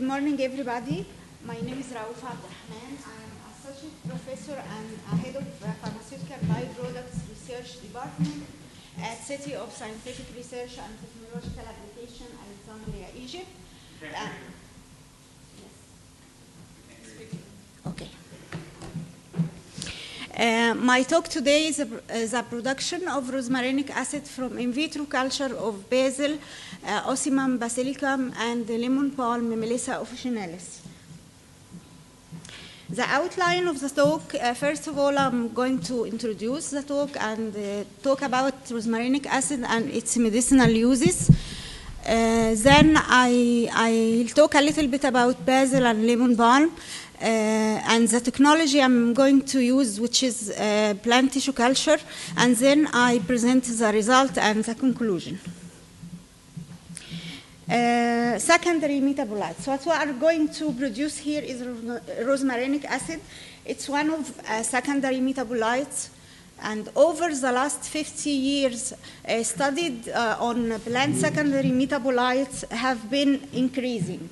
morning, everybody. My name is Raoufa Abdel Rahman. I am Associate Professor and Head of Pharmaceutical Bioproducts Research Department at City of Scientific Research and Technological Application, Alexandria, Egypt. Yes. Okay. My talk today is a production of rosmarinic acid from in vitro culture of Basil, Ocimum, basilicum, and lemon balm, Melissa officinalis. The outline of the talk, first of all, I'm going to introduce the talk and talk about rosmarinic acid and its medicinal uses. Then I'll talk a little bit about basil and lemon balm and the technology I'm going to use, which is plant tissue culture, and then I present the result and the conclusion. Secondary metabolites. What we are going to produce here is rosmarinic acid. It's one of secondary metabolites, and over the last 50 years, studied on plant secondary metabolites have been increasing.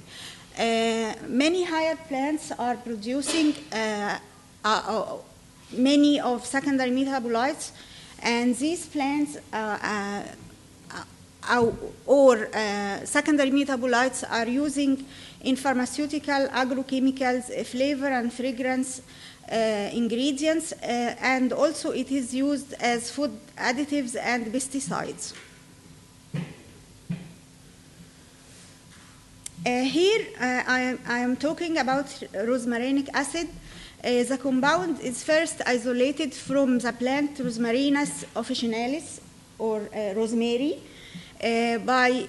Many higher plants are producing many of secondary metabolites, and these plants secondary metabolites are using in pharmaceutical, agrochemicals, flavor and fragrance ingredients, and also it is used as food additives and pesticides. Here I am talking about rosmarinic acid. The compound is first isolated from the plant Rosmarinus officinalis, or rosemary, by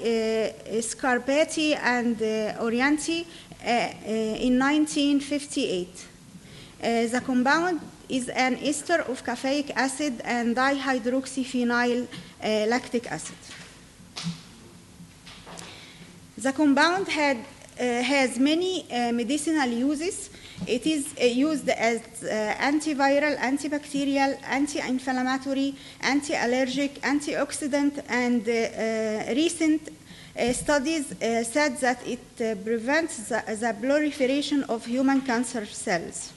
Scarpati and Orienti in 1958. The compound is an ester of caffeic acid and dihydroxyphenyl lactic acid. The compound has many medicinal uses. It is used as antiviral, antibacterial, anti-inflammatory, anti-allergic, antioxidant, and recent studies said that it prevents the proliferation of human cancer cells.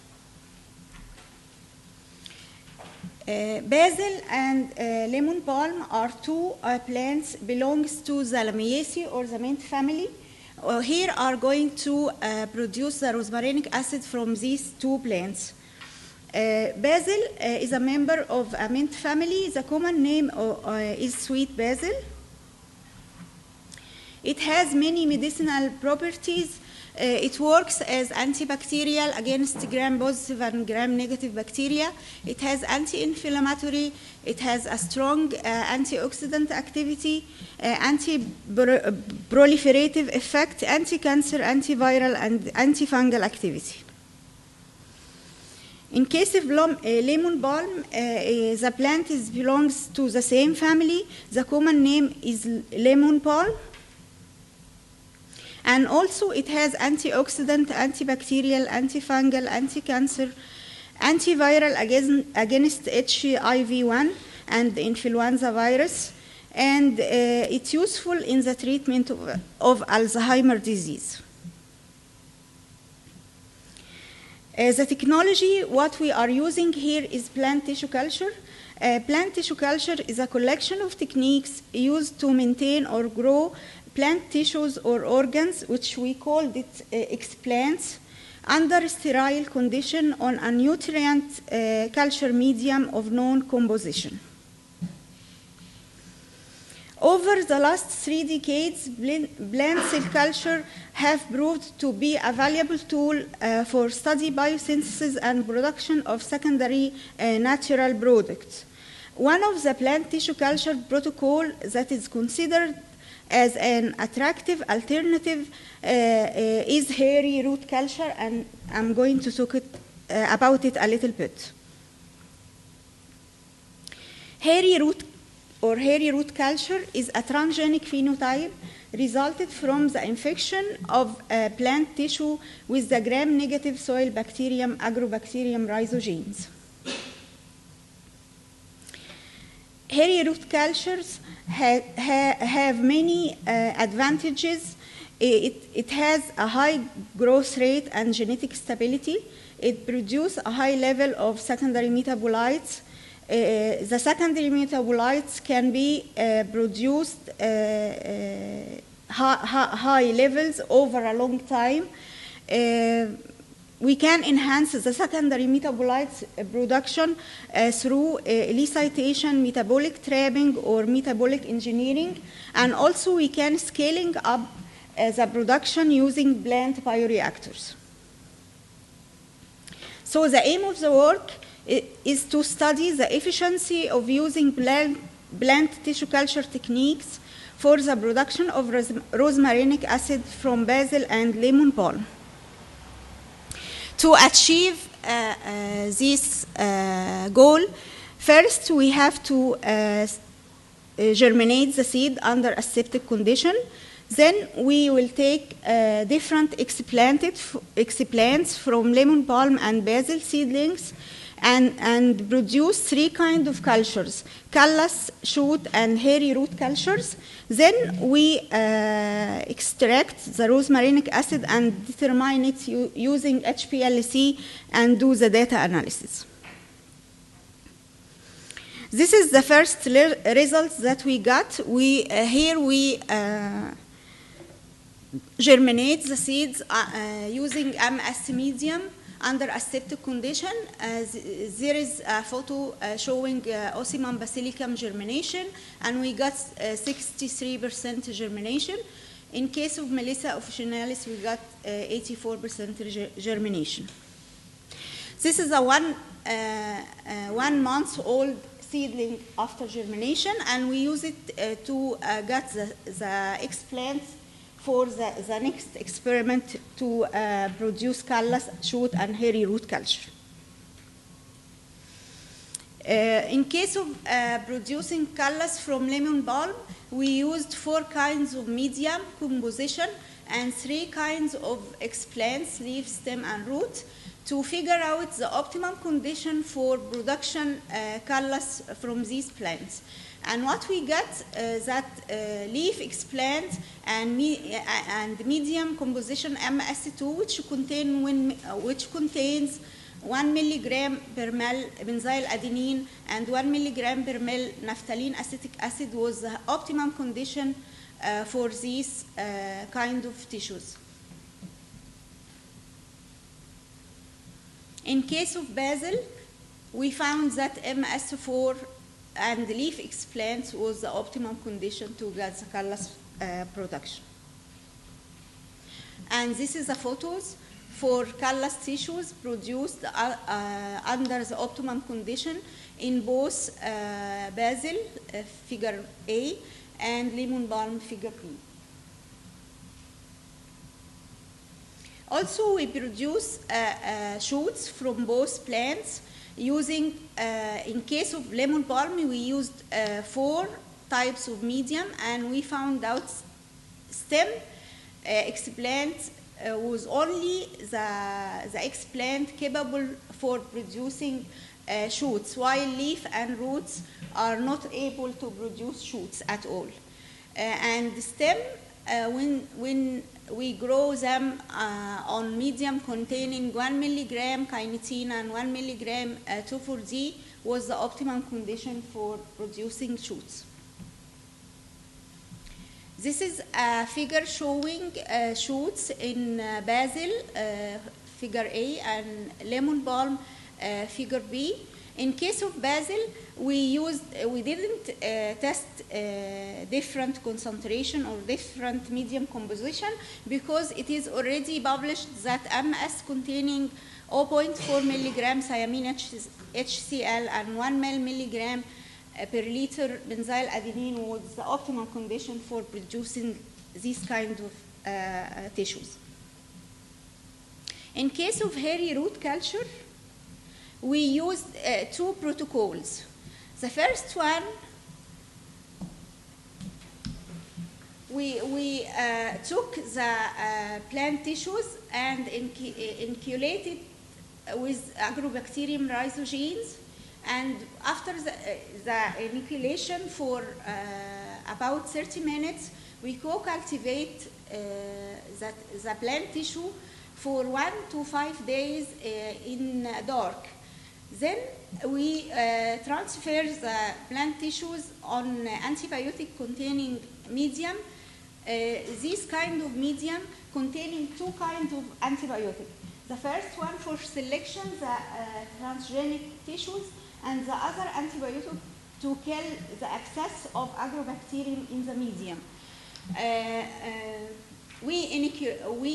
Basil and lemon balm are two plants belongs to the Lamiaceae or the mint family. Here are going to produce the rosmarinic acid from these two plants. Basil is a member of a mint family. The common name is sweet basil. It has many medicinal properties. It works as antibacterial against gram-positive and gram-negative bacteria. It has anti-inflammatory. It has a strong antioxidant activity, anti-proliferative effect, anti-cancer, antiviral, and antifungal activity. In case of lemon balm, the plant belongs to the same family. The common name is lemon balm. And also it has antioxidant, antibacterial, antifungal, anti-cancer, antiviral against HIV-1 and influenza virus, and it's useful in the treatment of Alzheimer's disease. The technology, what we are using here is plant tissue culture. Plant tissue culture is a collection of techniques used to maintain or grow plant tissues or organs, which we call it explants, under sterile condition on a nutrient culture medium of known composition. Over the last 3 decades, plant cell culture have proved to be a valuable tool for study biosynthesis and production of secondary natural products. One of the plant tissue culture protocol that is considered as an attractive alternative is hairy root culture, and I'm going to talk about it a little bit. Hairy root culture is a transgenic phenotype resulted from the infection of plant tissue with the gram-negative soil bacterium Agrobacterium rhizogenes. Hairy root cultures have many advantages It has a high growth rate and genetic stability. It produces a high level of secondary metabolites. The secondary metabolites can be produced high levels over a long time. We can enhance the secondary metabolites production through elicitation, metabolic trapping, or metabolic engineering, and also we can scaling up the production using plant bioreactors. So the aim of the work is to study the efficiency of using plant tissue culture techniques for the production of rosmarinic acid from basil and lemon balm. To achieve this goal, first we have to germinate the seed under aseptic condition. Then we will take different explants from lemon balm and basil seedlings and produce 3 kinds of cultures: callus, shoot, and hairy root cultures. Then we extract the rosmarinic acid and determine it using HPLC and do the data analysis. This is the first results that we got. Here we germinate the seeds using MS medium under aseptic condition. There is a photo showing Ocimum basilicum germination, and we got 63% germination. In case of Melissa officinalis, we got 84% germination. This is a 1 month old seedling after germination, and we use it to get the explants for the next experiment to produce callus, shoot, and hairy root culture. In case of producing callus from lemon balm, we used 4 kinds of medium composition and 3 kinds of explants, leaf, stem, and root, to figure out the optimum condition for production callus from these plants. And what we got that leaf explant and medium composition MS2, which contains 1 milligram per ml benzyl adenine and 1 milligram per ml naphthalene acetic acid, was the optimum condition for these kind of tissues. In case of basil, we found that MS4 and leaf explants was the optimum condition to get the callus production. And this is the photos for callus tissues produced under the optimum condition in both basil, figure A, and lemon balm, figure B. Also, we produce shoots from both plants using, in case of lemon balm, we used 4 types of medium, and we found out stem explant was only the explant capable for producing shoots, while leaf and roots are not able to produce shoots at all. And the stem, when we grow them on medium containing 1 milligram kinetin and 1 milligram 2,4-D, was the optimum condition for producing shoots. This is a figure showing shoots in basil, figure A, and lemon balm, figure B. In case of basil, we didn't test different concentration or different medium composition, because it is already published that MS containing 0.4 milligram thiamine HCl and 1 milligram per liter benzyl adenine was the optimal condition for producing these kind of tissues. In case of hairy root culture, we used 2 protocols. The first one, we took the plant tissues and inoculated with agrobacterium rhizogenes, and after the inoculation for about 30 minutes, we co-cultivate the plant tissue for 1 to 5 days in dark. Then we transfer the plant tissues on antibiotic-containing medium. This kind of medium containing two kinds of antibiotic. The first one for selection, the transgenic tissues, and the other antibiotic to kill the excess of agrobacterium in the medium. We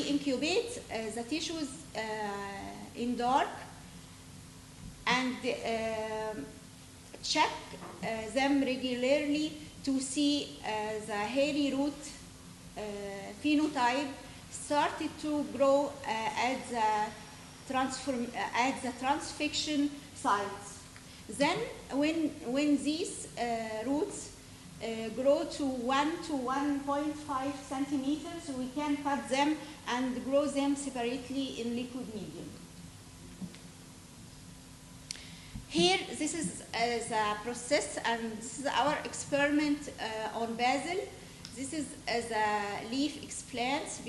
incubate the tissues in dark and check them regularly to see the hairy root phenotype started to grow at the transfixion sites. Then when these roots grow to 1 to 1.5 centimeters, we can cut them and grow them separately in liquid medium. Here, this is the process, and this is our experiment on basil. This is the leaf explants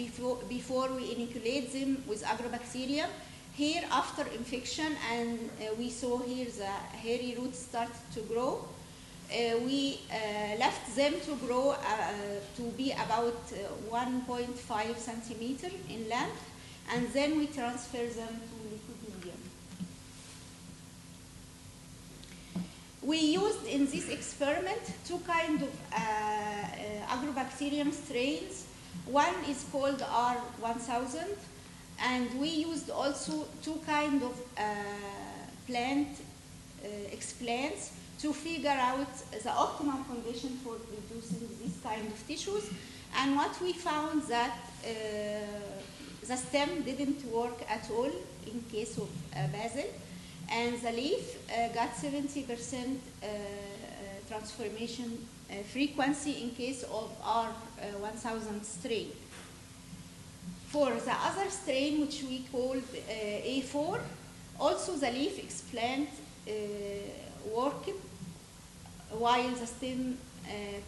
before we inoculate them with agrobacterium. Here, after infection, and we saw here the hairy roots start to grow. We left them to grow to be about 1.5 centimeter in length, and then we transfer them to liquid medium. We used in this experiment two kinds of agrobacterium strains. One is called R1000, and we used also two kinds of plant explants to figure out the optimum condition for producing this kind of tissues. And what we found that the stem didn't work at all in case of basil, and the leaf got 70% transformation frequency in case of R1000 strain. For the other strain, which we called A4, also the leaf explant worked while the stem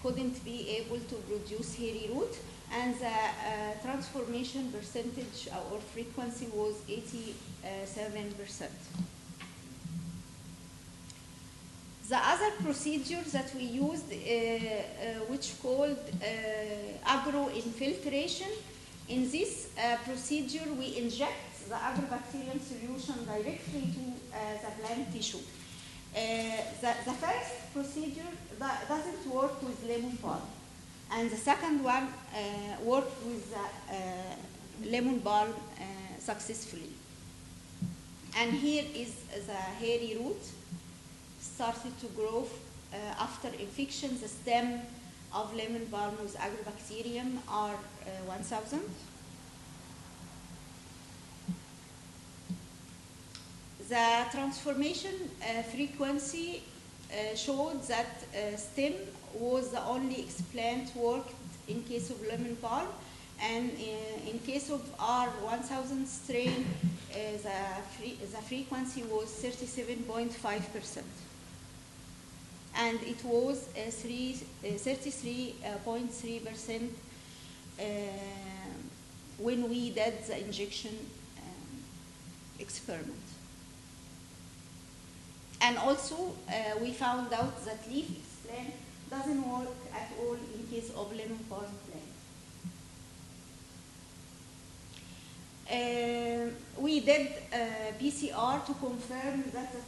couldn't be able to produce hairy root, and the transformation percentage or frequency was 87%. The other procedure that we used, which called agro-infiltration, in this procedure we inject the agrobacterium solution directly to the plant tissue. The first procedure doesn't work with lemon balm, and the second one worked with the lemon balm successfully. And here is the hairy root started to grow after infection. The stem of lemon balm with agrobacterium R1000. The transformation frequency showed that stem was the only explant worked in case of lemon balm, and in case of R1000 strain, the frequency was 37.5%. And it was 33.3% when we did the injection experiment. And also, we found out that leaf explant doesn't work at all in case of lemon balm plant. We did PCR to confirm that the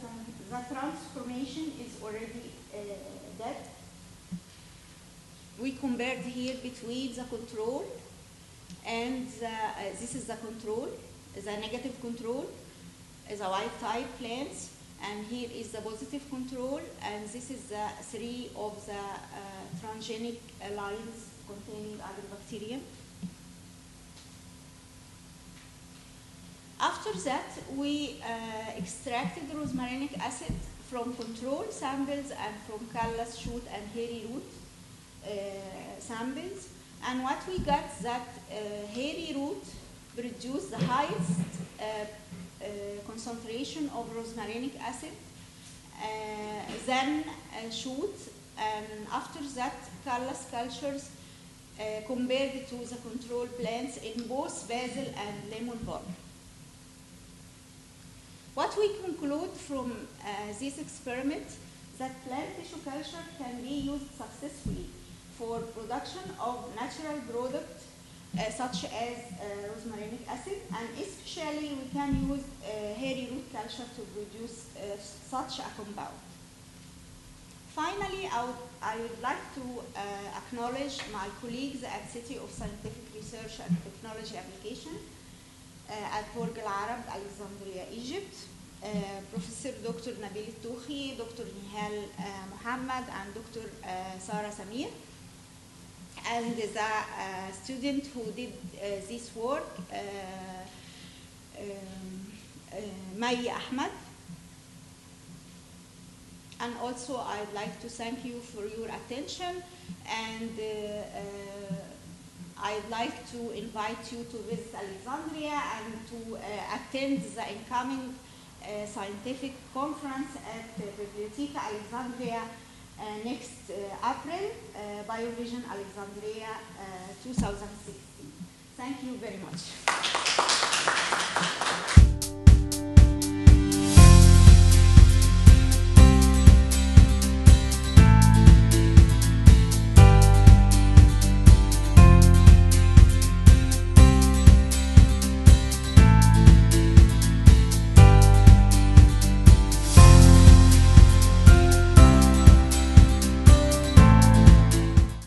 transformation is already dead. We compared here between the control and this is the control, the negative control, the wild type plants, and here is the positive control, and this is the 3 of the transgenic lines containing agrobacterium. After that, we extracted rosmarinic acid from control samples and from callus, shoot, and hairy root samples. And what we got that hairy root produced the highest concentration of rosmarinic acid, then shoot, and after that callus cultures compared to the control plants in both basil and lemon balm. What we conclude from this experiment, that plant tissue culture can be used successfully for production of natural products such as rosmarinic acid, and especially we can use hairy root culture to produce such a compound. Finally, I would like to acknowledge my colleagues at City of Scientific Research and Technology Application at Burj Al Arab, Alexandria, Egypt, Professor Dr. Nabil Touhi, Dr. Nihal Muhammad, and Dr. Sarah Samir, and the student who did this work, Mai Ahmed. And also I'd like to thank you for your attention, and I'd like to invite you to visit Alexandria and to attend the incoming scientific conference at Bibliotheca Alexandria next April, BioVision Alexandria 2016. Thank you very much.